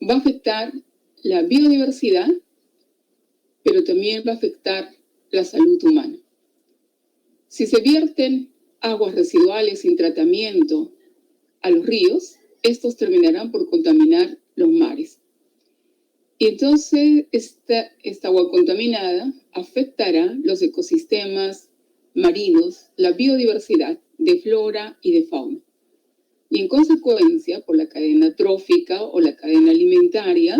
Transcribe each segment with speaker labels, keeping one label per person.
Speaker 1: va a afectar la biodiversidad, pero también va a afectar la salud humana. Si se vierten aguas residuales sin tratamiento a los ríos, estos terminarán por contaminar los mares. Y entonces esta agua contaminada afectará los ecosistemas marinos, la biodiversidad de flora y de fauna. Y en consecuencia, por la cadena trófica o la cadena alimentaria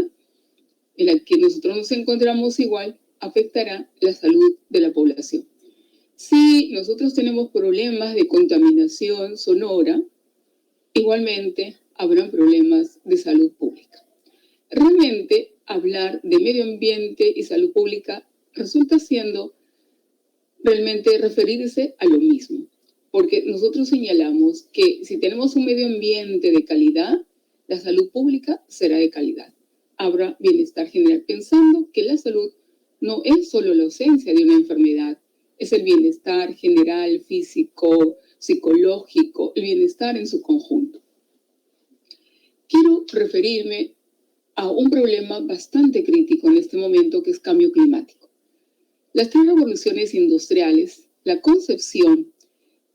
Speaker 1: en la que nosotros nos encontramos igual, afectará la salud de la población. Si nosotros tenemos problemas de contaminación sonora, igualmente habrán problemas de salud pública. Realmente, hablar de medio ambiente y salud pública resulta siendo realmente referirse a lo mismo, porque nosotros señalamos que si tenemos un medio ambiente de calidad, la salud pública será de calidad. Habrá bienestar general, pensando que la salud no es solo la ausencia de una enfermedad, es el bienestar general, físico, psicológico, el bienestar en su conjunto. Quiero referirme a un problema bastante crítico en este momento, que es cambio climático. Las 3 revoluciones industriales, la concepción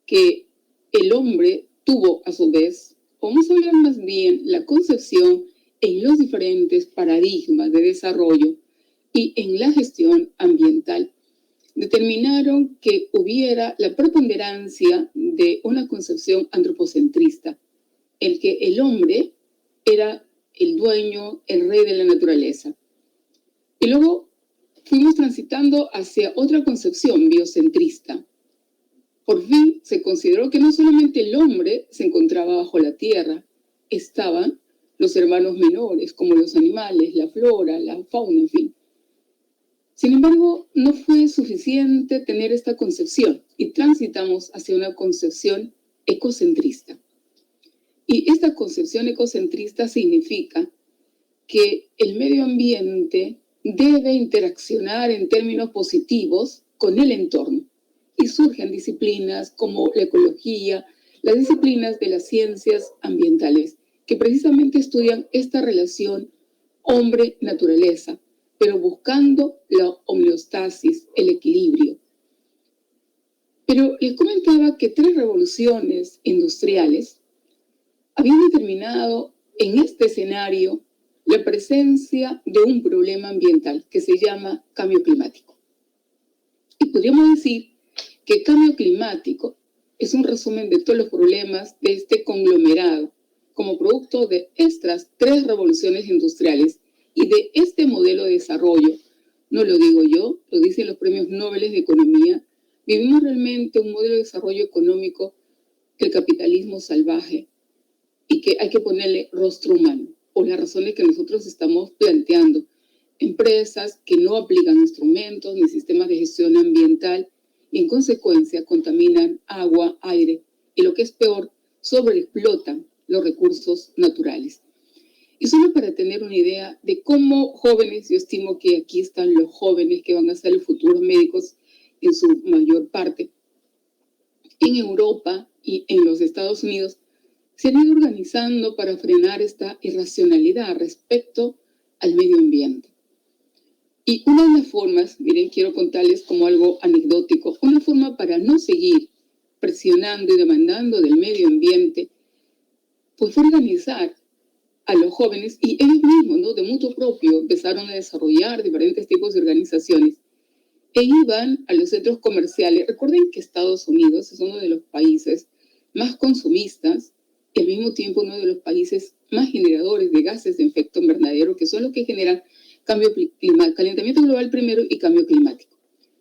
Speaker 1: que el hombre tuvo a su vez, vamos a hablar más bien la concepción en los diferentes paradigmas de desarrollo y en la gestión ambiental, determinaron que hubiera la preponderancia de una concepción antropocentrista, en que el hombre era el dueño, el rey de la naturaleza. Y luego fuimos transitando hacia otra concepción biocentrista. Por fin se consideró que no solamente el hombre se encontraba bajo la tierra, estaban los hermanos menores, como los animales, la flora, la fauna, en fin. Sin embargo, no fue suficiente tener esta concepción y transitamos hacia una concepción ecocentrista. Y esta concepción ecocentrista significa que el medio ambiente debe interaccionar en términos positivos con el entorno. Y surgen disciplinas como la ecología, las disciplinas de las ciencias ambientales, que precisamente estudian esta relación hombre-naturaleza, pero buscando la homeostasis, el equilibrio. Pero les comentaba que 3 revoluciones industriales habían determinado en este escenario la presencia de un problema ambiental que se llama cambio climático. Y podríamos decir que cambio climático es un resumen de todos los problemas de este conglomerado como producto de estas 3 revoluciones industriales y de este modelo de desarrollo. No lo digo yo, lo dicen los premios Nobel de Economía. Vivimos realmente un modelo de desarrollo económico que el capitalismo salvaje y que hay que ponerle rostro humano, por las razones que nosotros estamos planteando. Empresas que no aplican instrumentos ni sistemas de gestión ambiental y en consecuencia contaminan agua, aire y lo que es peor, sobreexplotan los recursos naturales. Y solo para tener una idea de cómo jóvenes, yo estimo que aquí están los jóvenes que van a ser los futuros médicos en su mayor parte, en Europa y en los Estados Unidos, se han ido organizando para frenar esta irracionalidad respecto al medio ambiente. Y una de las formas, miren, quiero contarles como algo anecdótico, una forma para no seguir presionando y demandando del medio ambiente, pues fue organizar a los jóvenes y ellos mismos, ¿no?, de mutuo propio, empezaron a desarrollar diferentes tipos de organizaciones e iban a los centros comerciales. Recuerden que Estados Unidos es uno de los países más consumistas y al mismo tiempo uno de los países más generadores de gases de efecto invernadero, que son los que generan calentamiento global primero y cambio climático.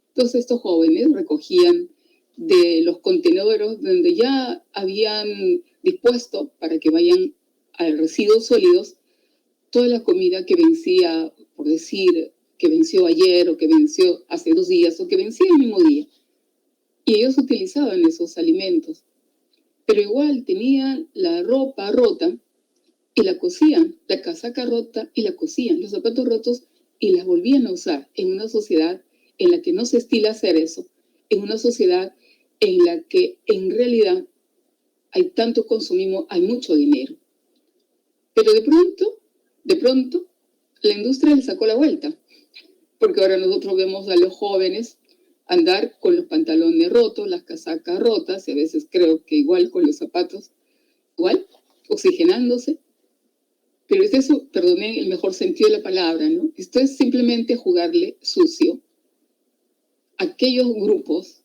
Speaker 1: Entonces estos jóvenes recogían de los contenedores donde ya habían dispuesto para que vayan a residuos sólidos toda la comida que vencía, por decir, que venció ayer o que venció hace 2 días o que vencía el mismo día. Y ellos utilizaban esos alimentos. Pero igual tenían la ropa rota y la cosían, la casaca rota y la cosían, los zapatos rotos y las volvían a usar en una sociedad en la que no se estila hacer eso, en una sociedad en la que en realidad hay tanto consumismo, hay mucho dinero. Pero de pronto De pronto, la industria le sacó la vuelta, porque ahora nosotros vemos a los jóvenes andar con los pantalones rotos, las casacas rotas, y a veces creo que igual con los zapatos, igual, oxigenándose. Pero es eso, perdonen el mejor sentido de la palabra, ¿no? Esto es simplemente jugarle sucio a aquellos grupos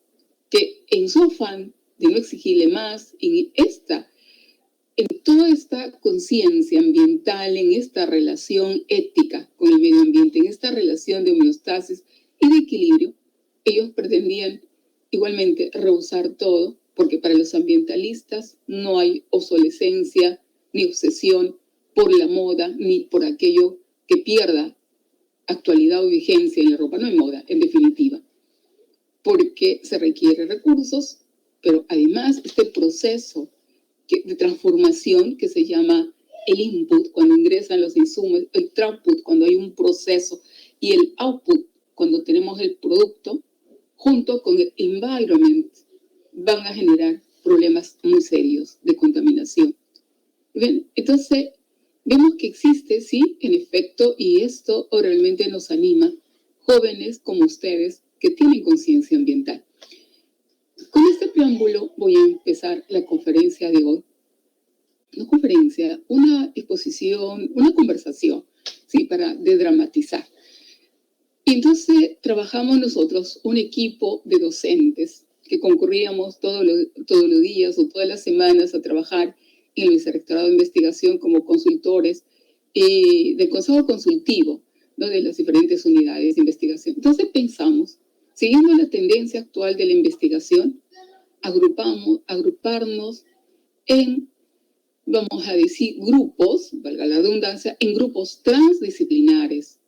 Speaker 1: que en su afán de no exigirle más, en toda esta conciencia ambiental, en esta relación ética con el medio ambiente, en esta relación de homeostasis y de equilibrio, ellos pretendían igualmente rehusar todo, porque para los ambientalistas no hay obsolescencia ni obsesión por la moda, ni por aquello que pierda actualidad o vigencia en la ropa. No hay moda, en definitiva, porque se requiere recursos, pero además este proceso de transformación que se llama el input, cuando ingresan los insumos, el output, cuando hay un proceso, y el output, cuando tenemos el producto, junto con el environment, van a generar problemas muy serios de contaminación. ¿Ven? Entonces, vemos que existe, sí, en efecto, y esto realmente nos anima, jóvenes como ustedes que tienen conciencia ambiental. Con este preámbulo voy a empezar la conferencia de hoy. No conferencia, una exposición, una conversación, sí, para desdramatizar. Y entonces trabajamos nosotros, un equipo de docentes que concurríamos todos los días o todas las semanas a trabajar en el Vicerrectorado de Investigación como consultores del Consejo Consultivo, ¿no?, de las diferentes unidades de investigación. Entonces pensamos, siguiendo la tendencia actual de la investigación, agruparnos en, vamos a decir, grupos, valga la redundancia, en grupos transdisciplinares,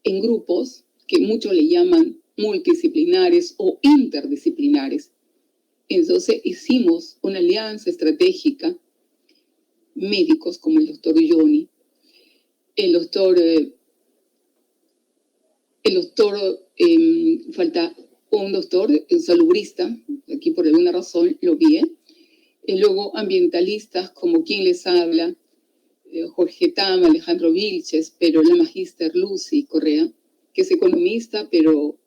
Speaker 1: en grupos que muchos le llaman multidisciplinares o interdisciplinares. Entonces hicimos una alianza estratégica, médicos como el doctor Johnny, falta un doctor, un salubrista, aquí por alguna razón lo vi, luego ambientalistas como quien les habla, Jorge Tama, Alejandro Vilches, pero la magíster Lucy Correa, que es economista, pero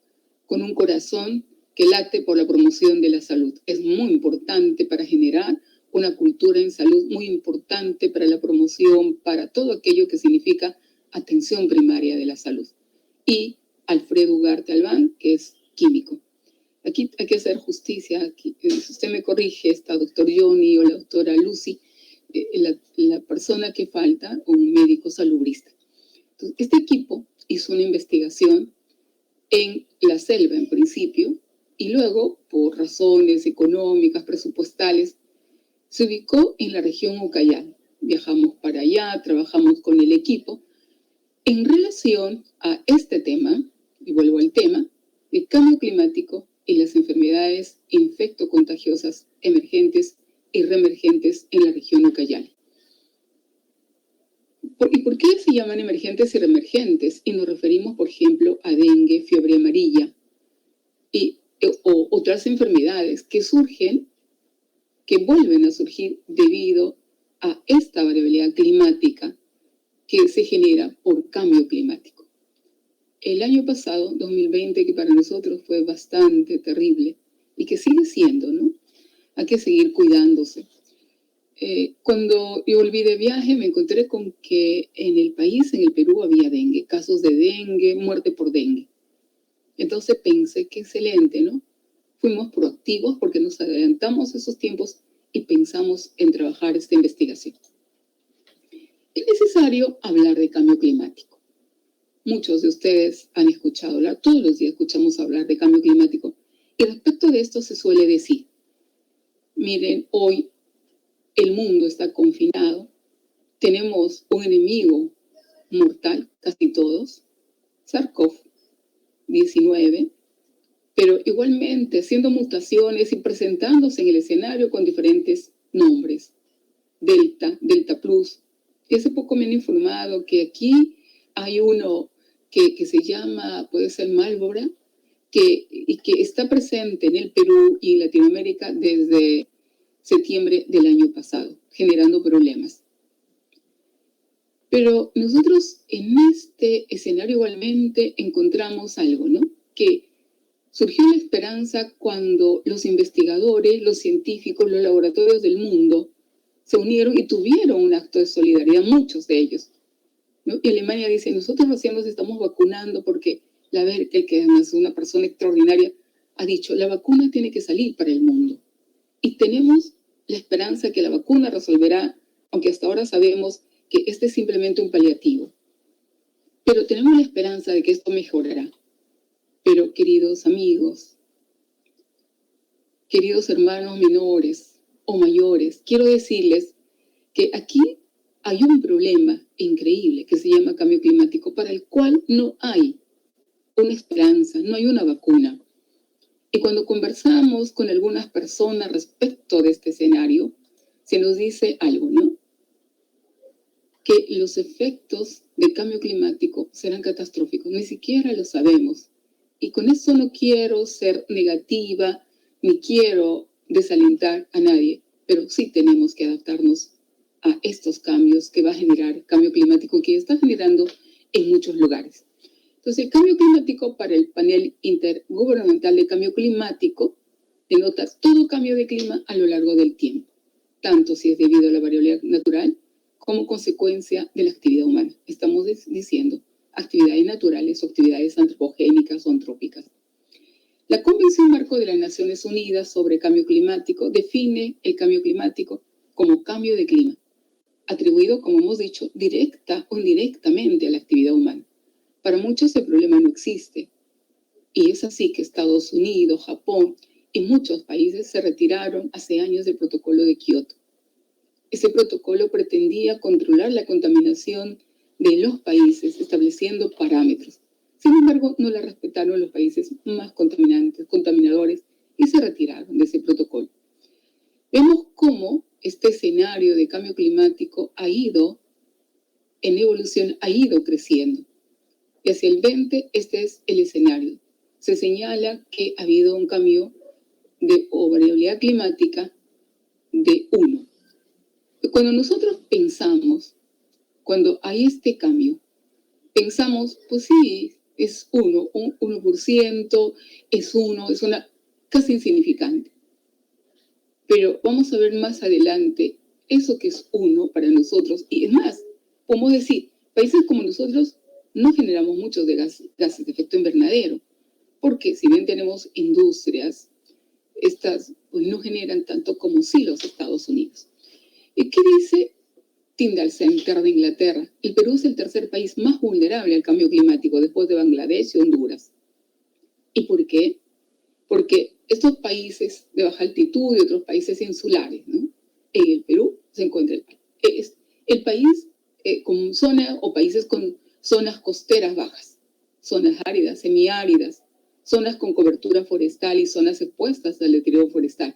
Speaker 1: con un corazón que late por la promoción de la salud. Es muy importante para generar una cultura en salud, muy importante para la promoción, para todo aquello que significa atención primaria de la salud. Y Alfredo Ugarte Albán, que es químico. Aquí hay que hacer justicia. Aquí, si usted me corrige, está doctor Johnny o la doctora Lucy, la persona que falta, un médico salubrista. Entonces, este equipo hizo una investigación en la selva, en principio, y luego, por razones económicas, presupuestales, se ubicó en la región Ucayali. Viajamos para allá, trabajamos con el equipo en relación a este tema, y vuelvo al tema, el cambio climático y las enfermedades infectocontagiosas emergentes y reemergentes en la región Ucayali. ¿Y por qué se llaman emergentes y reemergentes? Y nos referimos, por ejemplo, a dengue, fiebre amarilla o otras enfermedades que surgen, que vuelven a surgir debido a esta variabilidad climática que se genera por cambio climático. El año pasado, 2020, que para nosotros fue bastante terrible y que sigue siendo, ¿no? Hay que seguir cuidándose. Cuando yo volví de viaje me encontré con que en el país, en el Perú, había dengue, casos de dengue, muerte por dengue. Entonces pensé que excelente, ¿no? Fuimos proactivos porque nos adelantamos a esos tiempos y pensamos en trabajar esta investigación. Es necesario hablar de cambio climático. Muchos de ustedes han escuchado hablar, todos los días escuchamos hablar de cambio climático. Y respecto de esto se suele decir, miren, hoy el mundo está confinado, tenemos un enemigo mortal, casi todos, SARS-CoV-19, pero igualmente haciendo mutaciones y presentándose en el escenario con diferentes nombres, Delta, Delta Plus. Y hace poco me han informado que aquí hay uno que se llama, puede ser Málbora, y que está presente en el Perú y en Latinoamérica desde septiembre del año pasado, generando problemas. Pero nosotros en este escenario igualmente encontramos algo, ¿no? Que surgió la esperanza cuando los investigadores, los científicos, los laboratorios del mundo se unieron y tuvieron un acto de solidaridad, muchos de ellos, ¿no? Y Alemania dice, nosotros recién nos estamos vacunando porque la Merkel, que además es una persona extraordinaria, ha dicho, la vacuna tiene que salir para el mundo. Y tenemos la esperanza que la vacuna resolverá, aunque hasta ahora sabemos que este es simplemente un paliativo. Pero tenemos la esperanza de que esto mejorará. Pero, queridos amigos, queridos hermanos menores o mayores, quiero decirles que aquí hay un problema increíble que se llama cambio climático, para el cual no hay una esperanza, no hay una vacuna. Y cuando conversamos con algunas personas respecto de este escenario, se nos dice algo, ¿no? Que los efectos del cambio climático serán catastróficos, ni siquiera lo sabemos. Y con eso no quiero ser negativa, ni quiero desalentar a nadie, pero sí tenemos que adaptarnos a estos cambios que va a generar cambio climático, que está generando en muchos lugares. Entonces, el cambio climático para el panel intergubernamental de cambio climático denota todo cambio de clima a lo largo del tiempo, tanto si es debido a la variabilidad natural como consecuencia de la actividad humana. Estamos diciendo actividades naturales o actividades antropogénicas o antrópicas. La Convención Marco de las Naciones Unidas sobre Cambio Climático define el cambio climático como cambio de clima, atribuido, como hemos dicho, directa o indirectamente a la actividad humana. Para muchos el problema no existe, y es así que Estados Unidos, Japón y muchos países se retiraron hace años del protocolo de Kioto. Ese protocolo pretendía controlar la contaminación de los países, estableciendo parámetros. Sin embargo, no la respetaron los países más contaminadores, y se retiraron de ese protocolo. Vemos cómo este escenario de cambio climático ha ido en evolución, ha ido creciendo. Y hacia el 20, este es el escenario. Se señala que ha habido un cambio de variabilidad climática de 1. Cuando nosotros pensamos, cuando hay este cambio, pensamos, pues sí, es 1, un 1%, es una casi insignificante. Pero vamos a ver más adelante eso que es 1 para nosotros. Y es más, podemos decir, países como nosotros no generamos muchos de gases de efecto invernadero, porque si bien tenemos industrias, estas pues, no generan tanto como sí los Estados Unidos. ¿Y qué dice Tyndall Center de Inglaterra? El Perú es el tercer país más vulnerable al cambio climático después de Bangladesh y Honduras. ¿Y por qué? Porque estos países de baja altitud y otros países insulares, ¿no? En el Perú se encuentra el país con zona o países con zonas costeras bajas, zonas áridas, semiáridas, zonas con cobertura forestal y zonas expuestas al deterioro forestal,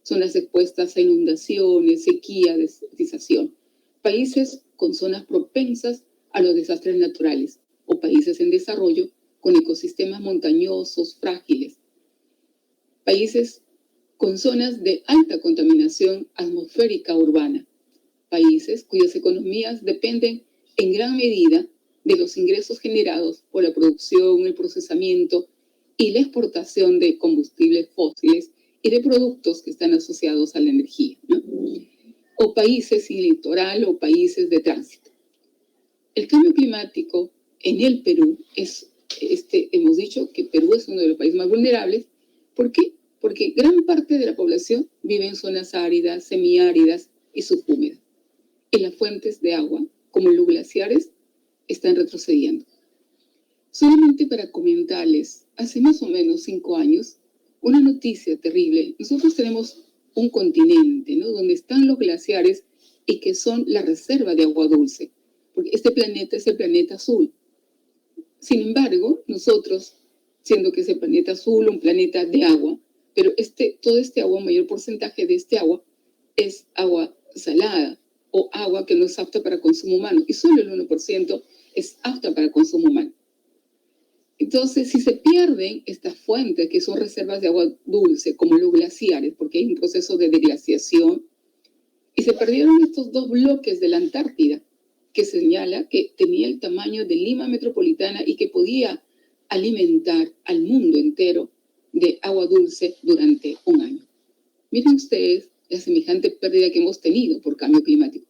Speaker 1: zonas expuestas a inundaciones, sequía, desertización, países con zonas propensas a los desastres naturales o países en desarrollo con ecosistemas montañosos frágiles, países con zonas de alta contaminación atmosférica urbana, países cuyas economías dependen en gran medida de los ingresos generados por la producción, el procesamiento y la exportación de combustibles fósiles y de productos que están asociados a la energía, ¿no? O países sin litoral o países de tránsito. El cambio climático en el Perú hemos dicho que Perú es uno de los países más vulnerables. ¿Por qué? Porque gran parte de la población vive en zonas áridas, semiáridas y subhúmedas. Y las fuentes de agua, como los glaciares, están retrocediendo. Solamente para comentarles, hace más o menos 5 años, una noticia terrible. Nosotros tenemos un continente, ¿no?, donde están los glaciares y que son la reserva de agua dulce, porque este planeta es el planeta azul. Sin embargo, nosotros, siendo que es el planeta azul, un planeta de agua, pero todo este agua, un mayor porcentaje de este agua es agua salada o agua que no es apta para consumo humano, y solo el 1% es apta para consumo humano. Entonces, si se pierden estas fuentes, que son reservas de agua dulce, como los glaciares, porque hay un proceso de deglaciación, y se perdieron estos 2 bloques de la Antártida, que señala que tenía el tamaño de Lima metropolitana y que podía alimentar al mundo entero de agua dulce durante un año. Miren ustedes la semejante pérdida que hemos tenido por cambio climático.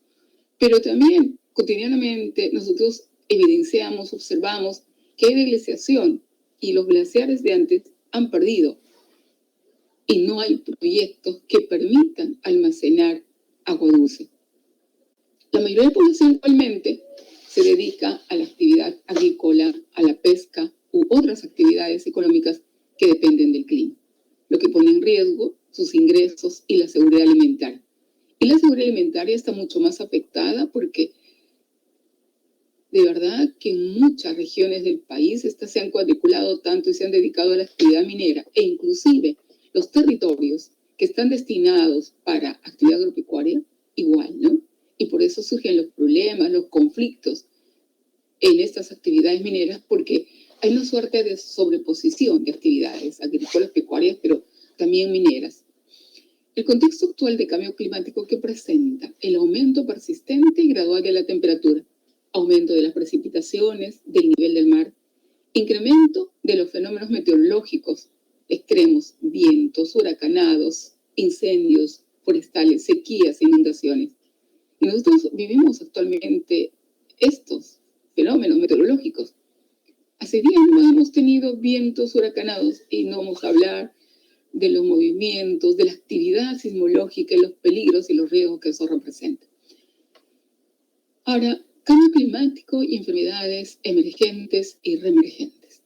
Speaker 1: Pero también cotidianamente nosotros evidenciamos, observamos que hay degleciación y los glaciares de antes han perdido y no hay proyectos que permitan almacenar agua dulce. La mayoría de la población actualmente se dedica a la actividad agrícola, a la pesca u otras actividades económicas que dependen del clima, lo que pone en riesgo sus ingresos y la seguridad alimentaria. Y la seguridad alimentaria está mucho más afectada porque de verdad que en muchas regiones del país estas se han cuadriculado tanto y se han dedicado a la actividad minera, e inclusive los territorios que están destinados para actividad agropecuaria, igual, ¿no? Y por eso surgen los problemas, los conflictos en estas actividades mineras, porque hay una suerte de sobreposición de actividades agrícolas, pecuarias, pero también mineras. El contexto actual de cambio climático que presenta el aumento persistente y gradual de la temperatura, aumento de las precipitaciones, del nivel del mar, incremento de los fenómenos meteorológicos extremos, vientos, huracanados, incendios forestales, sequías, inundaciones. Y nosotros vivimos actualmente estos fenómenos meteorológicos. Hace días no hemos tenido vientos huracanados y no vamos a hablar de los movimientos, de la actividad sismológica y los peligros y los riesgos que eso representa. Ahora, cambio climático y enfermedades emergentes y reemergentes.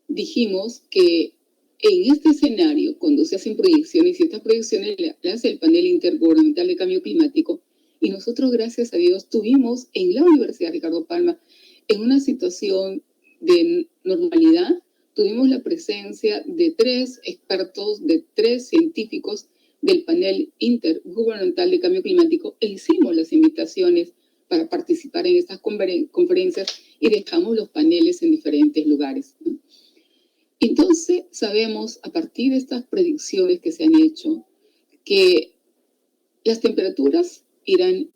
Speaker 1: Dijimos que en este escenario, cuando se hacen proyecciones, y estas proyecciones las hace el panel intergubernamental de cambio climático, y nosotros, gracias a Dios, tuvimos en la Universidad Ricardo Palma, en una situación de normalidad, tuvimos la presencia de 3 expertos, de 3 científicos del panel intergubernamental de cambio climático, e hicimos las invitaciones para participar en estas conferencias y dejamos los paneles en diferentes lugares, ¿no? Entonces, sabemos a partir de estas predicciones que se han hecho que las temperaturas irán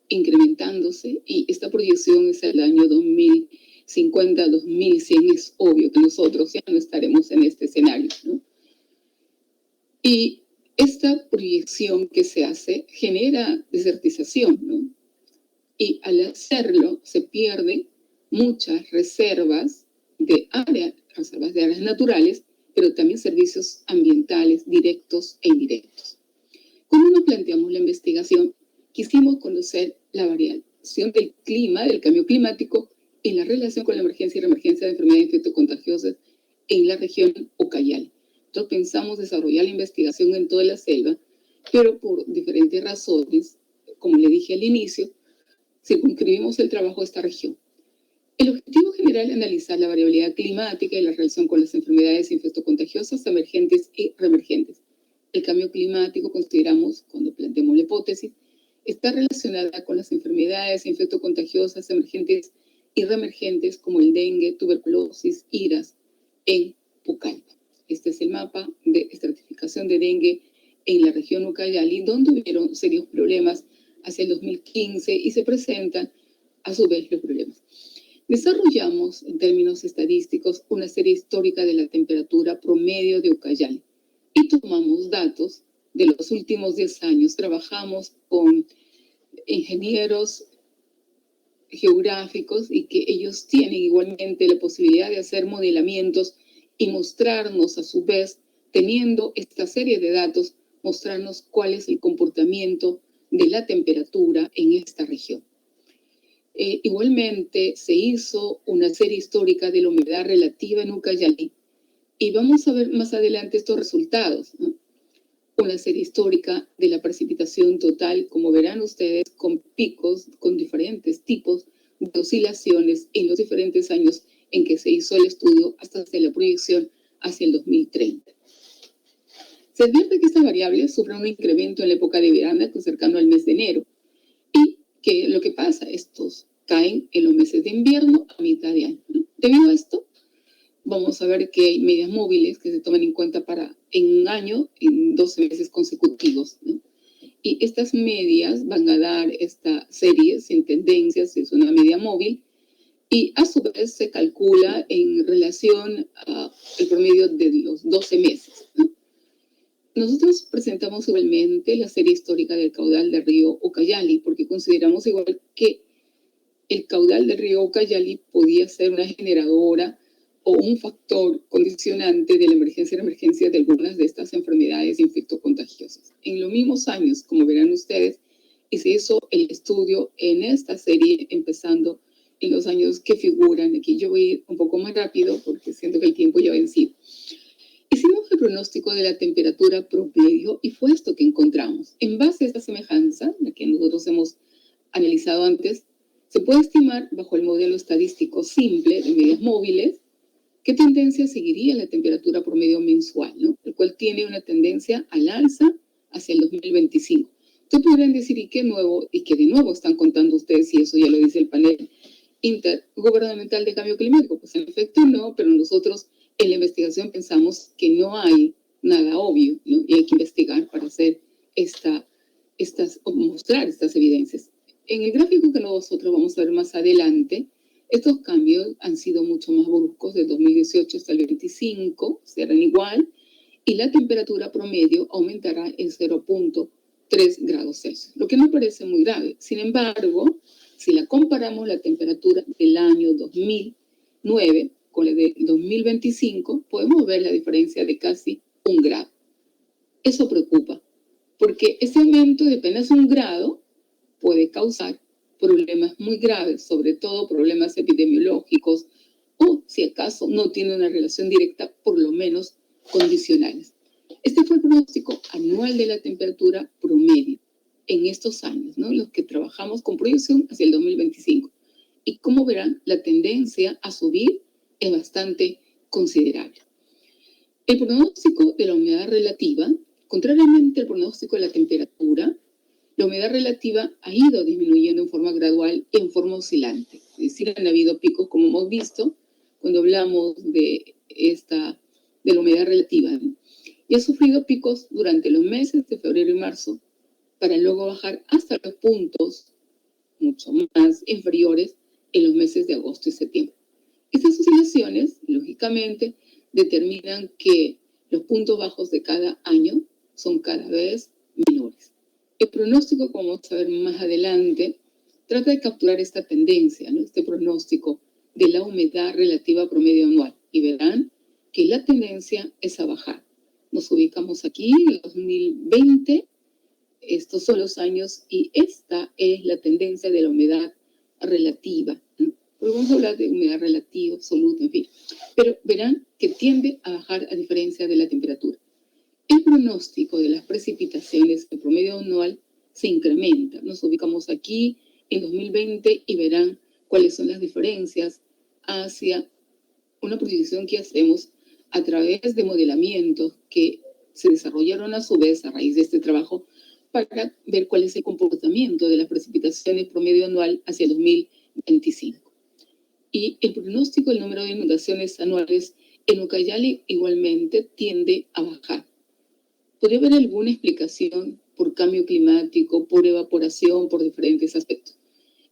Speaker 1: incrementándose, y esta proyección es el año 2050, 2100. Es obvio que nosotros ya no estaremos en este escenario, ¿no? Y esta proyección que se hace genera desertización, ¿no? Y al hacerlo se pierden muchas reservas de áreas naturales, pero también servicios ambientales directos e indirectos. ¿Cómo nos planteamos la investigación? Quisimos conocer la variación del clima, del cambio climático, en la relación con la emergencia y reemergencia de enfermedades infectocontagiosas en la región Ucayali. Nosotros pensamos desarrollar la investigación en toda la selva, pero por diferentes razones, como le dije al inicio, circunscribimos el trabajo a esta región. El objetivo general es analizar la variabilidad climática y la relación con las enfermedades infectocontagiosas emergentes y reemergentes. El cambio climático, consideramos, cuando planteamos la hipótesis, está relacionada con las enfermedades infectocontagiosas emergentes y reemergentes como el dengue, tuberculosis, IRAS en Pucallpa. Este es el mapa de estratificación de dengue en la región Ucayali, donde hubieron serios problemas hacia el 2015 y se presentan a su vez los problemas. Desarrollamos, en términos estadísticos, una serie histórica de la temperatura promedio de Ucayali y tomamos datos de los últimos 10 años. Trabajamos con ingenieros geográficos y que ellos tienen igualmente la posibilidad de hacer modelamientos y mostrarnos a su vez, teniendo esta serie de datos, mostrarnos cuál es el comportamiento de la temperatura en esta región. Igualmente se hizo una serie histórica de la humedad relativa en Ucayali y vamos a ver más adelante estos resultados, ¿no? Una serie histórica de la precipitación total, como verán ustedes, con picos, con diferentes tipos de oscilaciones en los diferentes años en que se hizo el estudio hasta la proyección hacia el 2030. Se advierte que esta variable sufre un incremento en la época de verano, cercano al mes de enero, y que lo que pasa, estos caen en los meses de invierno a mitad de año, ¿no? Debido a esto, vamos a ver que hay medias móviles que se toman en cuenta en un año, en 12 meses consecutivos, ¿no? Y estas medias van a dar esta serie sin tendencias, es una media móvil, y a su vez se calcula en relación al promedio de los 12 meses, ¿no? Nosotros presentamos igualmente la serie histórica del caudal del río Ucayali, porque consideramos igual que el caudal del río Ucayali podía ser una generadora o un factor condicionante de la emergencia de algunas de estas enfermedades infectocontagiosas. En los mismos años, como verán ustedes, y se hizo el estudio en esta serie, empezando en los años que figuran aquí. Yo voy a ir un poco más rápido porque siento que el tiempo ya ha vencido. Hicimos el pronóstico de la temperatura promedio y fue esto que encontramos. En base a esta semejanza, la que nosotros hemos analizado antes, se puede estimar bajo el modelo estadístico simple de medias móviles qué tendencia seguiría la temperatura promedio mensual, ¿no? El cual tiene una tendencia al alza hacia el 2025. Ustedes podrían decir, ¿y qué nuevo? ¿Y qué de nuevo están contando ustedes? Y eso ya lo dice el panel intergubernamental de cambio climático. Pues en efecto no, pero nosotros en la investigación pensamos que no hay nada obvio, ¿no? Y hay que investigar para hacer mostrar estas evidencias. En el gráfico que nosotros vamos a ver más adelante, estos cambios han sido mucho más bruscos, del 2018 hasta el 25, serán igual, y la temperatura promedio aumentará en 0.3 grados Celsius, lo que no parece muy grave. Sin embargo, si la comparamos la temperatura del año 2009 con la de 2025, podemos ver la diferencia de casi 1 grado. Eso preocupa, porque ese aumento de apenas 1 grado puede causar problemas muy graves, sobre todo problemas epidemiológicos, o si acaso no tiene una relación directa, por lo menos condicionales. Este fue el pronóstico anual de la temperatura promedio en estos años, ¿no? Los que trabajamos con proyección hacia el 2025. Y como verán, la tendencia a subir es bastante considerable. El pronóstico de la humedad relativa, contrariamente al pronóstico de la temperatura, la humedad relativa ha ido disminuyendo en forma gradual, en forma oscilante. Es decir, han habido picos, como hemos visto, cuando hablamos de la humedad relativa, ¿no? Y ha sufrido picos durante los meses de febrero y marzo, para luego bajar hasta los puntos mucho más inferiores en los meses de agosto y septiembre. Estas oscilaciones, lógicamente, determinan que los puntos bajos de cada año son cada vez menores. El pronóstico, como vamos a ver más adelante, trata de capturar esta tendencia, ¿no? Este pronóstico de la humedad relativa promedio anual. Y verán que la tendencia es a bajar. Nos ubicamos aquí en 2020, estos son los años, y esta es la tendencia de la humedad relativa, ¿no? Porque vamos a hablar de humedad relativa, absoluta, en fin. Pero verán que tiende a bajar a diferencia de la temperatura. El pronóstico de las precipitaciones en promedio anual se incrementa. Nos ubicamos aquí en 2020 y verán cuáles son las diferencias hacia una proyección que hacemos a través de modelamientos que se desarrollaron a su vez a raíz de este trabajo para ver cuál es el comportamiento de las precipitaciones promedio anual hacia el 2025. Y el pronóstico del número de inundaciones anuales en Ucayali igualmente tiende a bajar. Podría haber alguna explicación por cambio climático, por evaporación, por diferentes aspectos.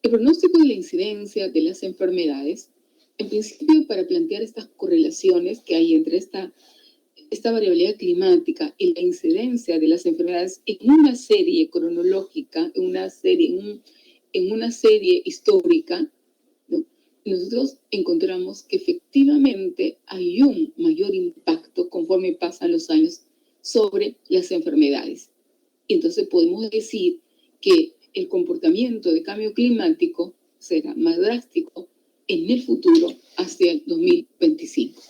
Speaker 1: El pronóstico de la incidencia de las enfermedades, en principio, para plantear estas correlaciones que hay entre esta variabilidad climática y la incidencia de las enfermedades en una serie cronológica, en una serie histórica, ¿no? Nosotros encontramos que efectivamente hay un mayor impacto conforme pasan los años sobre las enfermedades. Y entonces podemos decir que el comportamiento de cambio climático será más drástico en el futuro hacia el 2025.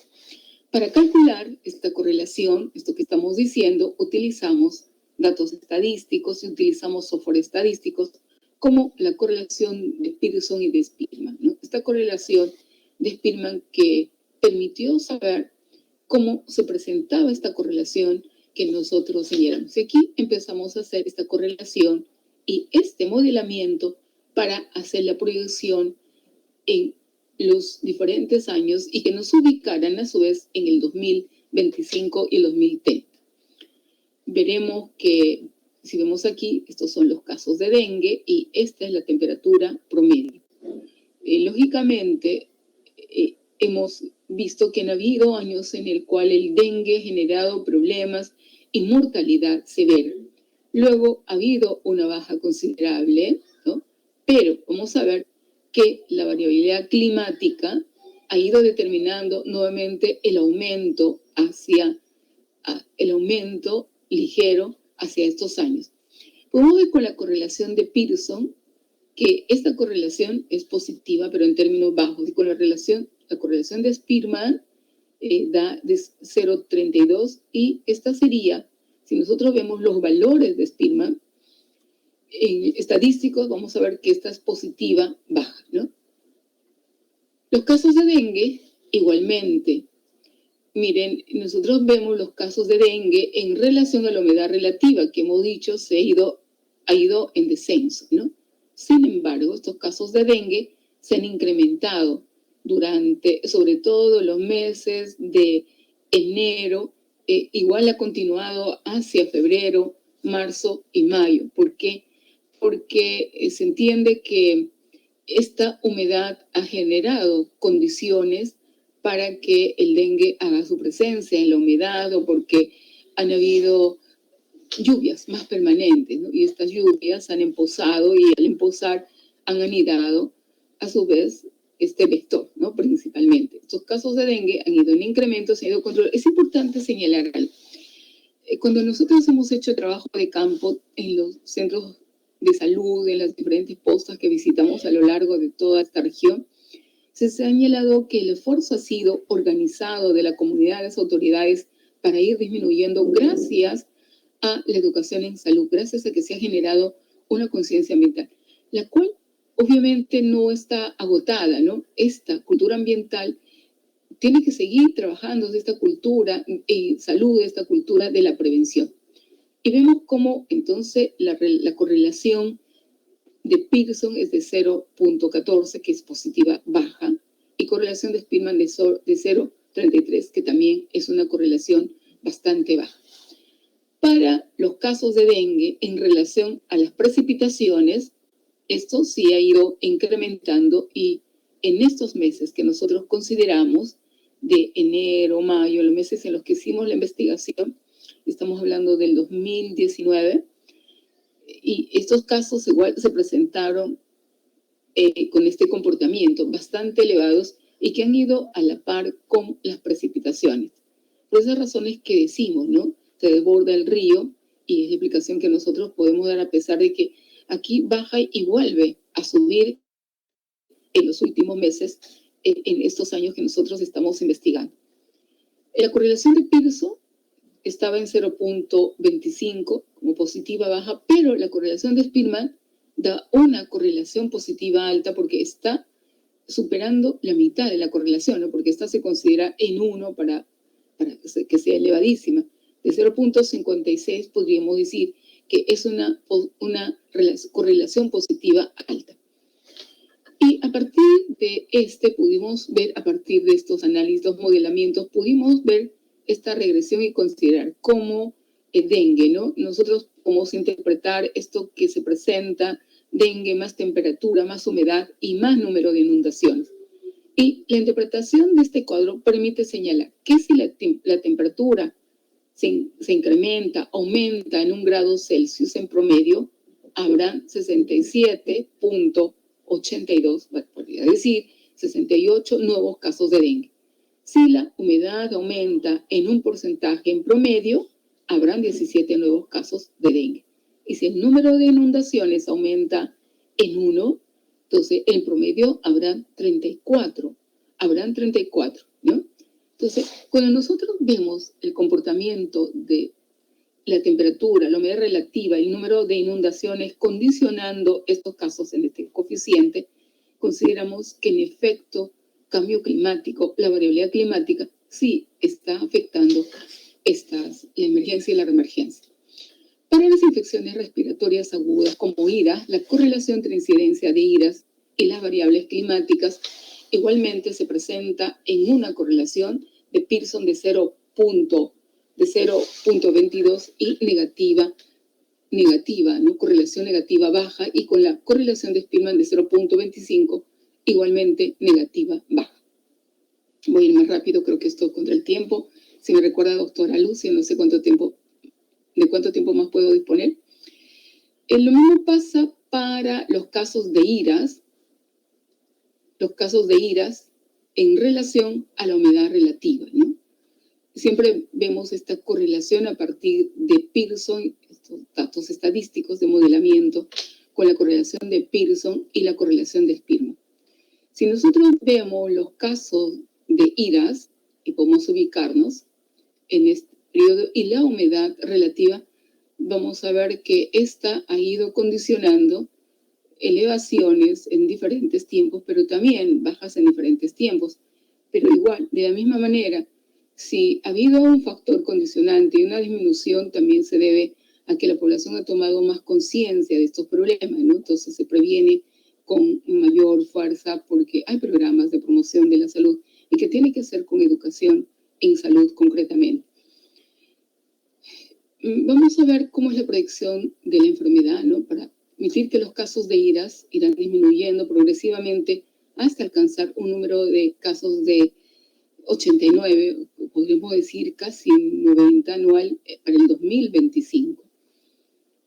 Speaker 1: Para calcular esta correlación, esto que estamos diciendo, utilizamos datos estadísticos y utilizamos software estadísticos como la correlación de Pearson y de Spearman, ¿no? Esta correlación de Spearman que permitió saber cómo se presentaba esta correlación que nosotros señalamos. Y aquí empezamos a hacer esta correlación y este modelamiento para hacer la proyección en los diferentes años y que nos ubicaran a su vez en el 2025 y el 2030. Veremos que Si vemos aquí, estos son los casos de dengue y esta es la temperatura promedio. Lógicamente, hemos visto que han habido años en el cual el dengue ha generado problemas y mortalidad severa. Luego ha habido una baja considerable, ¿no? Pero vamos a ver que la variabilidad climática ha ido determinando nuevamente el aumento ligero hacia estos años. Podemos ver con la correlación de Pearson que esta correlación es positiva, pero en términos bajos. Y con la correlación de Spearman da de 0,32 y esta sería, si nosotros vemos los valores de Spearman, en estadísticos vamos a ver que esta es positiva baja, ¿no? Los casos de dengue, igualmente. Miren, nosotros vemos los casos de dengue en relación a la humedad relativa, que hemos dicho ha ido en descenso, ¿no? Sin embargo, estos casos de dengue se han incrementado durante, sobre todo los meses de enero, igual ha continuado hacia febrero, marzo y mayo. ¿Por qué? Porque se entiende que esta humedad ha generado condiciones para que el dengue haga su presencia en la humedad o porque han habido lluvias más permanentes, ¿no? Y estas lluvias han empozado y al empozar han anidado a su vez este vector, ¿no? Principalmente. Estos casos de dengue han ido en incremento, se han ido controlando. Es importante señalar algo. Cuando nosotros hemos hecho trabajo de campo en los centros de salud, en las diferentes postas que visitamos a lo largo de toda esta región, se ha señalado que el esfuerzo ha sido organizado de la comunidad, de las autoridades, para ir disminuyendo gracias a la educación en salud, gracias a que se ha generado una conciencia ambiental, la cual obviamente no está agotada, ¿no? Esta cultura ambiental tiene que seguir trabajando de esta cultura en salud, de esta cultura de la prevención. Y vemos cómo entonces la correlación de Pearson es de 0,14, que es positiva baja, y correlación de Spearman de 0,33, que también es una correlación bastante baja. Para los casos de dengue, en relación a las precipitaciones, esto sí ha ido incrementando y en estos meses que nosotros consideramos de enero, mayo, los meses en los que hicimos la investigación, estamos hablando del 2019, y estos casos igual se presentaron con este comportamiento bastante elevados y que han ido a la par con las precipitaciones. Por esas razones que decimos, ¿no? Se desborda el río y es la explicación que nosotros podemos dar a pesar de que aquí baja y vuelve a subir en los últimos meses, en estos años que nosotros estamos investigando. La correlación de Pearson estaba en 0,25 como positiva baja, pero la correlación de Spearman da una correlación positiva alta porque está superando la mitad de la correlación, ¿no? Porque esta se considera en 1 para que sea elevadísima. De 0,56 podríamos decir que es una correlación positiva alta. Y a partir de pudimos ver, a partir de estos análisis, modelamientos, pudimos ver esta regresión y considerar cómo el dengue, ¿no? Nosotros podemos interpretar esto que se presenta, dengue, más temperatura, más humedad y más número de inundaciones. Y la interpretación de este cuadro permite señalar que si la temperatura se incrementa, aumenta en 1 grado Celsius en promedio, habrá 67,82, podría decir 68 nuevos casos de dengue. Si la humedad aumenta en un porcentaje en promedio, habrán 17 nuevos casos de dengue. Y si el número de inundaciones aumenta en 1, entonces en promedio habrán 34. Habrán 34, ¿no? Entonces, cuando nosotros vemos el comportamiento de la temperatura, la humedad relativa, el número de inundaciones condicionando estos casos en este coeficiente, consideramos que en efecto cambio climático, la variabilidad climática, sí está afectando la emergencia y la reemergencia. Para las infecciones respiratorias agudas como IRA, la correlación entre incidencia de IRAs y las variables climáticas igualmente se presenta en una correlación de Pearson de 0,22 y negativa negativa, ¿no? Correlación negativa baja, y con la correlación de Spearman de 0.25, igualmente negativa baja. Voy a ir más rápido, creo que estoy contra el tiempo. Si me recuerda, doctora Lucia, no sé de cuánto tiempo más puedo disponer. Lo mismo pasa para los casos de iras en relación a la humedad relativa, ¿no? Siempre vemos esta correlación a partir de Pearson, estos datos estadísticos de modelamiento, con la correlación de Pearson y la correlación de Spearman. Si nosotros vemos los casos de iras, y podemos ubicarnos en este periodo, y la humedad relativa, vamos a ver que esta ha ido condicionando elevaciones en diferentes tiempos, pero también bajas en diferentes tiempos. Pero igual, de la misma manera, si ha habido un factor condicionante y una disminución, también se debe a que la población ha tomado más conciencia de estos problemas, ¿no? Entonces se previene con mayor fuerza porque hay programas de promoción de la salud y que tiene que ser con educación en salud concretamente. Vamos a ver cómo es la predicción de la enfermedad, ¿no? Para permitir que los casos de iras irán disminuyendo progresivamente hasta alcanzar un número de casos de 89, podríamos decir casi 90 anual para el 2025,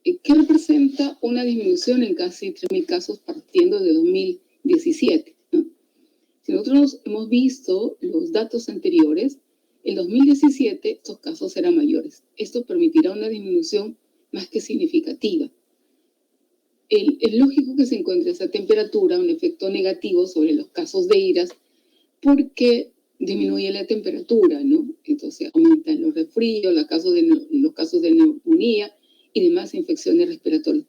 Speaker 1: que representa una disminución en casi 3.000 casos partiendo de 2017, ¿no? Si nosotros hemos visto los datos anteriores, en 2017 estos casos eran mayores. Esto permitirá una disminución más que significativa. Es lógico que se encuentre esa temperatura, un efecto negativo sobre los casos de iras, porque disminuye la temperatura, ¿no? Entonces aumentan los resfríos, los casos de neumonía y demás infecciones respiratorias.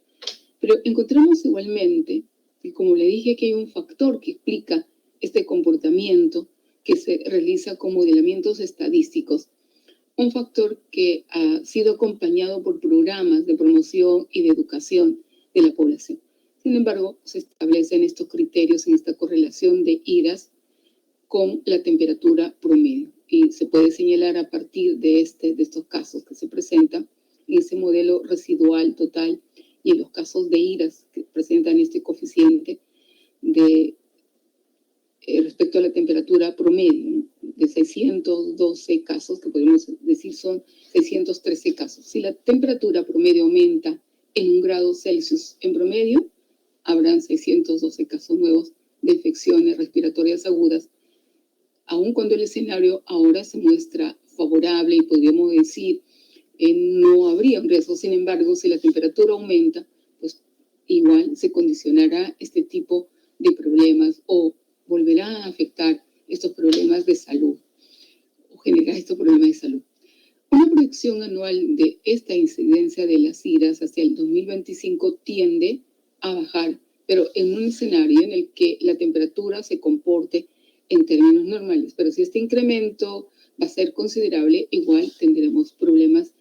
Speaker 1: Pero encontramos igualmente, y como le dije, que hay un factor que explica este comportamiento que se realiza con modelamientos estadísticos, un factor que ha sido acompañado por programas de promoción y de educación de la población. Sin embargo, se establecen estos criterios en esta correlación de iras con la temperatura promedio, y se puede señalar a partir de estos casos que se presentan en ese modelo residual total y en los casos de iras que presentan este coeficiente de respecto a la temperatura promedio, ¿no? De 612 casos, que podemos decir son 613 casos. Si la temperatura promedio aumenta en 1 grado Celsius en promedio, habrán 612 casos nuevos de infecciones respiratorias agudas, aun cuando el escenario ahora se muestra favorable y podríamos decir no habría un riesgo. Sin embargo, si la temperatura aumenta, pues igual se condicionará este tipo de problemas o volverá a afectar estos problemas de salud o generar estos problemas de salud. Una proyección anual de esta incidencia de las iras hacia el 2025 tiende a bajar, pero en un escenario en el que la temperatura se comporte en términos normales. Pero si este incremento va a ser considerable, igual tendremos problemas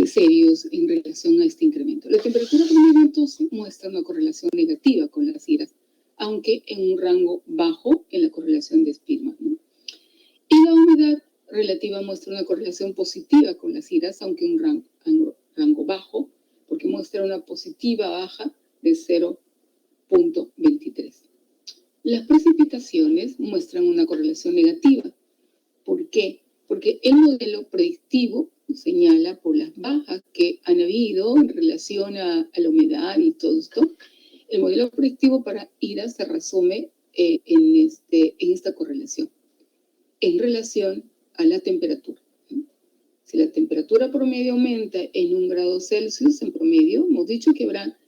Speaker 1: serios en relación a este incremento. La temperatura promedio entonces muestra una correlación negativa con las iras, aunque en un rango bajo en la correlación de Spearman, ¿no? Y la humedad relativa muestra una correlación positiva con las iras, aunque en un rango bajo, porque muestra una positiva baja de 0.23. Las precipitaciones muestran una correlación negativa. ¿Por qué? Porque el modelo predictivo señala por las bajas que han habido en relación a la humedad y todo esto. El modelo predictivo para iras se resume en esta correlación en relación a la temperatura. Si la temperatura promedio aumenta en 1 grado Celsius en promedio, hemos dicho que habrá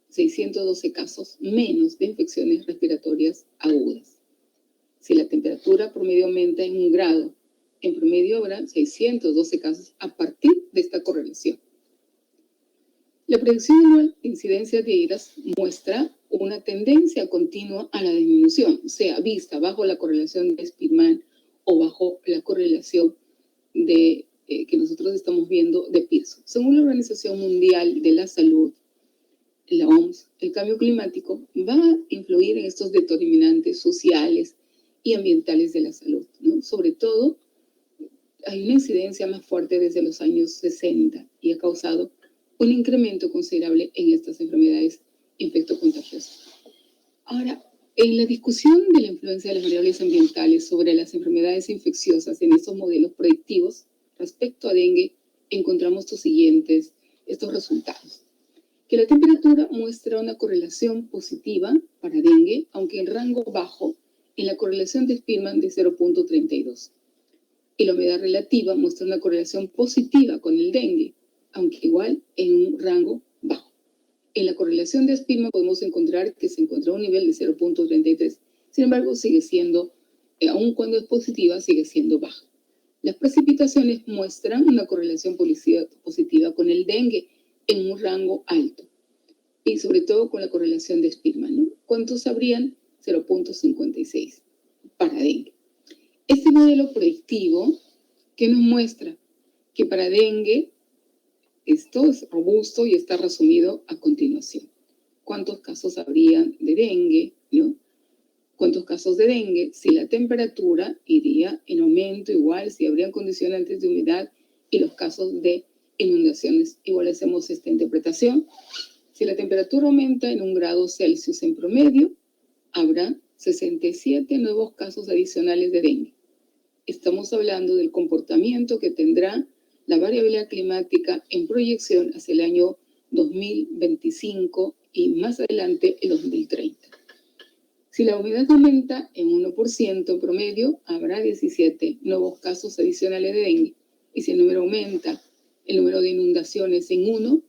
Speaker 1: 612 casos menos de infecciones respiratorias agudas. Si la temperatura promedio aumenta en 1 grado, en promedio habrá 612 casos a partir de esta correlación. La predicción anual de incidencia de iras muestra una tendencia continua a la disminución, sea vista bajo la correlación de Spearman o bajo la correlación que nosotros estamos viendo de Pearson. Según la Organización Mundial de la Salud, la OMS, el cambio climático va a influir en estos determinantes sociales y ambientales de la salud, ¿no? Sobre todo, hay una incidencia más fuerte desde los años 60 y ha causado un incremento considerable en estas enfermedades infectocontagiosas. Ahora, en la discusión de la influencia de las variables ambientales sobre las enfermedades infecciosas en estos modelos predictivos respecto a dengue, encontramos estos resultados. Que la temperatura muestra una correlación positiva para dengue, aunque en rango bajo, en la correlación de Spearman de 0.32. Y la humedad relativa muestra una correlación positiva con el dengue, aunque igual en un rango bajo. En la correlación de Spearman podemos encontrar que se encuentra a un nivel de 0.33. Sin embargo, sigue siendo, aun cuando es positiva, sigue siendo baja. Las precipitaciones muestran una correlación positiva con el dengue en un rango alto. Y sobre todo con la correlación de Spearman, ¿no? ¿Cuántos habrían? 0.56 para dengue. Este modelo predictivo que nos muestra que para dengue esto es robusto y está resumido a continuación. ¿Cuántos casos habrían de dengue? ¿No? ¿Cuántos casos de dengue? Si la temperatura iría en aumento, igual, si habrían condicionantes de humedad y los casos de inundaciones. Igual hacemos esta interpretación. Si la temperatura aumenta en 1 grado Celsius en promedio, habrá 67 nuevos casos adicionales de dengue. Estamos hablando del comportamiento que tendrá la variabilidad climática en proyección hacia el año 2025 y más adelante el 2030. Si la humedad aumenta en 1% en promedio, habrá 17 nuevos casos adicionales de dengue. Y si el número aumenta, el número de inundaciones en 1,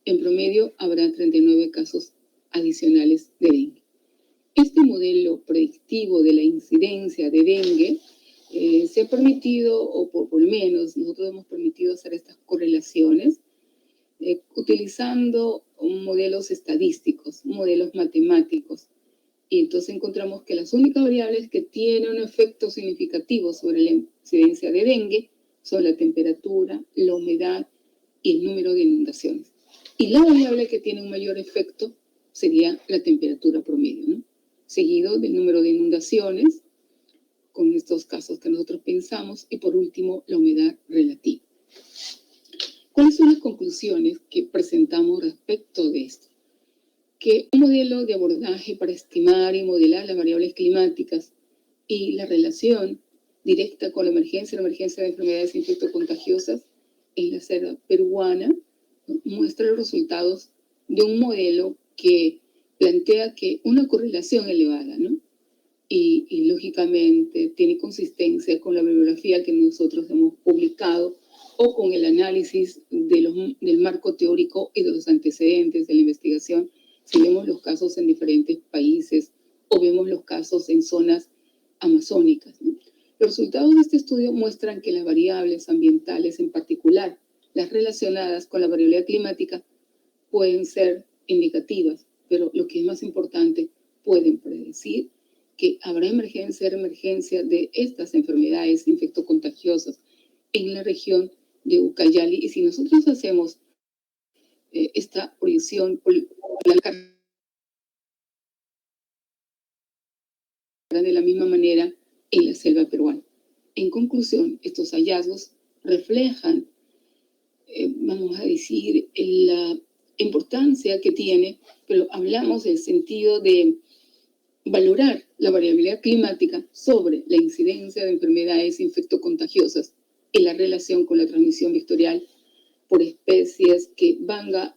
Speaker 1: en promedio habrá 39 casos adicionales de dengue. Este modelo predictivo de la incidencia de dengue se ha permitido, o por lo menos nosotros hemos permitido hacer estas correlaciones utilizando modelos estadísticos, modelos matemáticos. Y entonces encontramos que las únicas variables que tienen un efecto significativo sobre la incidencia de dengue son la temperatura, la humedad y el número de inundaciones. Y la variable que tiene un mayor efecto sería la temperatura promedio, ¿no? Seguido del número de inundaciones, con estos casos que nosotros pensamos, y por último, la humedad relativa. ¿Cuáles son las conclusiones que presentamos respecto de esto? Que un modelo de abordaje para estimar y modelar las variables climáticas y la relación directa con la emergencia de enfermedades infectocontagiosas en la selva peruana, ¿no?, muestra los resultados de un modelo que plantea que una correlación elevada, ¿no?, y lógicamente tiene consistencia con la bibliografía que nosotros hemos publicado o con el análisis del marco teórico y de los antecedentes de la investigación, si vemos los casos en diferentes países o vemos los casos en zonas amazónicas, ¿no? Los resultados de este estudio muestran que las variables ambientales, en particular las relacionadas con la variabilidad climática, pueden ser indicativas, pero lo que es más importante, pueden predecir que habrá emergencia de estas enfermedades infectocontagiosas en la región de Ucayali. Y si nosotros hacemos esta proyección de la misma manera en la selva peruana. En conclusión, estos hallazgos reflejan, vamos a decir, la importancia que tiene, pero hablamos del sentido de valorar la variabilidad climática sobre la incidencia de enfermedades infectocontagiosas y la relación con la transmisión vectorial por especies que van a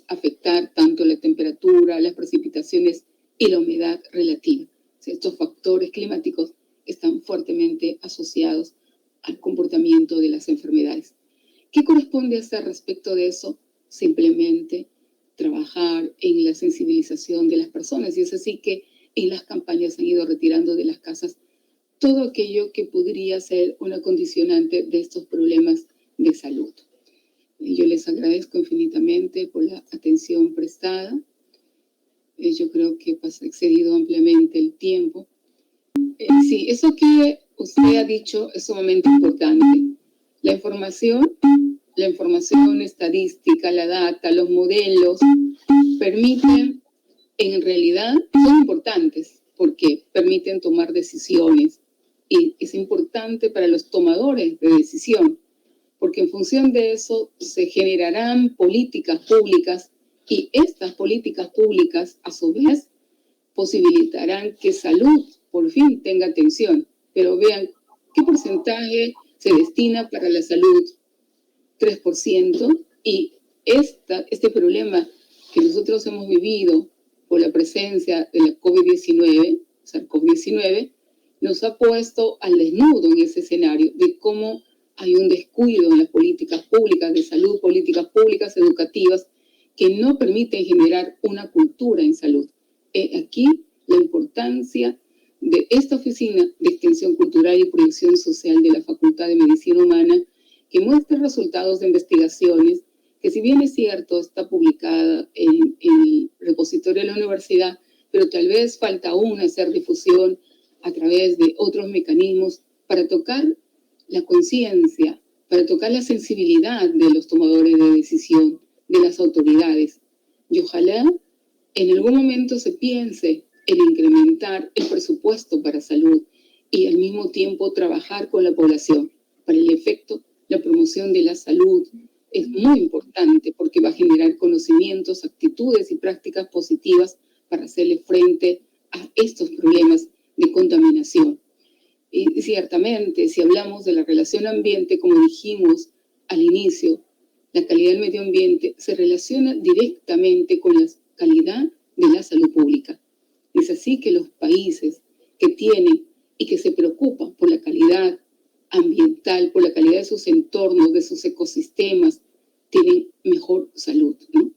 Speaker 1: afectar tanto la temperatura, las precipitaciones y la humedad relativa. O sea, estos factores climáticos están fuertemente asociados al comportamiento de las enfermedades. ¿Qué corresponde hacer respecto de eso? Simplemente trabajar en la sensibilización de las personas. Y es así que en las campañas han ido retirando de las casas todo aquello que podría ser una condicionante de estos problemas de salud. Yo les agradezco infinitamente por la atención prestada. Yo creo que ha excedido ampliamente el tiempo. Sí, eso que usted ha dicho es sumamente importante. La información estadística, la data, los modelos, permiten, en realidad, son importantes porque permiten tomar decisiones y es importante para los tomadores de decisión, porque en función de eso se generarán políticas públicas y estas políticas públicas, a su vez, posibilitarán que salud por fin tenga atención. Pero vean, ¿qué porcentaje se destina para la salud? 3%, y este problema que nosotros hemos vivido por la presencia de la COVID-19, SARS-CoV-19, nos ha puesto al desnudo en ese escenario de cómo hay un descuido en las políticas públicas de salud, políticas públicas educativas, que no permiten generar una cultura en salud. Aquí la importancia de esta Oficina de Extensión Cultural y Proyección Social de la Facultad de Medicina Humana, que muestra resultados de investigaciones, que si bien es cierto, está publicada en el repositorio de la universidad, pero tal vez falta aún hacer difusión a través de otros mecanismos para tocar la conciencia, para tocar la sensibilidad de los tomadores de decisión, de las autoridades. Y ojalá en algún momento se piense en incrementar el presupuesto para salud y al mismo tiempo trabajar con la población. Para el efecto, la promoción de la salud es muy importante porque va a generar conocimientos, actitudes y prácticas positivas para hacerle frente a estos problemas de contaminación. Y ciertamente, si hablamos de la relación ambiente, como dijimos al inicio, la calidad del medio ambiente se relaciona directamente con la calidad de la salud pública. Es así que los países que tienen y que se preocupan por la calidad ambiental, por la calidad de sus entornos, de sus ecosistemas, tienen mejor salud, ¿no?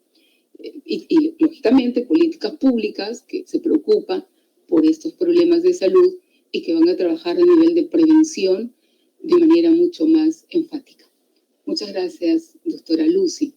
Speaker 1: Y lógicamente políticas públicas que se preocupan por estos problemas de salud y que van a trabajar a nivel de prevención de manera mucho más enfática. Muchas gracias, doctora Lucy.